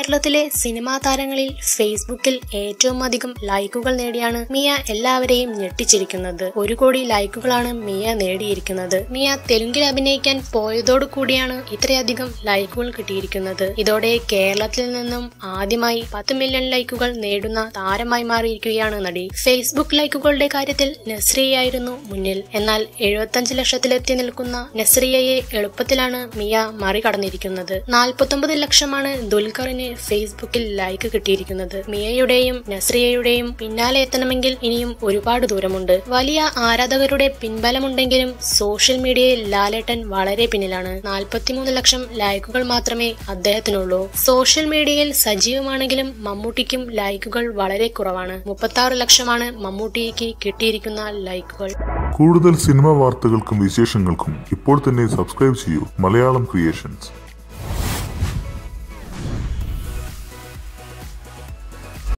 കേരളത്തിലെ സിനിമാ താരങ്ങളിൽ ഫേസ്ബുക്കിൽ ഏറ്റവും അധികം ലൈക്കുകൾ നേടിയാണ് മിയ എല്ലാവരെയും ഞെട്ടിച്ചിരിക്കുന്നത്. 1 കോടി ലൈക്കുകളാണ് മിയ നേടിയിരിക്കുന്നത്. മിയ തെലുങ്കിൽ അഭിനയിക്കാൻ പോയതോടു കൂടിയാണ് ഇത്രയധികം ലൈക്കുകൾ കിട്ടിയിരിക്കുന്നത്. ഇതോടെ കേരളത്തിൽ നിന്നും ആദ്യമായി 10 മില്യൺ ലൈക്കുകൾ നേടുന്ന താരമായി മാറിയിരിക്കുകയാണ് നടി. ഫേസ്ബുക്ക് ലൈക്കുകളുടെ കാര്യത്തിൽ നസ്രിയയായിരുന്നു മുന്നിൽ. എന്നാൽ 75 ലക്ഷത്തിലെത്തി നിൽക്കുന്ന നസ്രിയയെ എളുപ്പത്തിലാണ് മിയ മറികടന്നിരിക്കുന്നത്. 49 ലക്ഷമാണ് ദുൽഖറിന് ഫേസ്ബുക്കിൽ ലൈക്ക് കിട്ടിയിരിക്കുന്നത്. മിയയുടെയും നസ്രിയയുടെയും പിന്നാലെ എത്തണമെങ്കിൽ ഇനിയും ഒരുപാട് ദൂരമുണ്ട്. വലിയ ആരാധകരുടെ പിൻബലമുണ്ടെങ്കിലും സോഷ്യൽ മീഡിയയിൽ ലാലേട്ടൻ വളരെ പിന്നിലാണ്. 43 ലക്ഷം ലൈക്കുകൾ മാത്രമേ അദ്ദേഹത്തിനുള്ളൂ. സോഷ്യൽ മീഡിയയിൽ സജീവമാണെങ്കിലും മമ്മൂട്ടിക്കും ലൈക്കുകൾ വളരെ കുറവാണ്. 36 ലക്ഷമാണ് മമ്മൂട്ടിക്ക് കിട്ടിയിരിക്കുന്ന ലൈക്കുകൾ. കൂടുതൽ സിനിമാ വാർത്തകൾക്കും വിശേഷങ്ങൾക്കും ഇപ്പോൾ തന്നെ സബ്സ്ക്രൈബ് ചെയ്യൂ മലയാളം ക്രിയേഷൻസ്.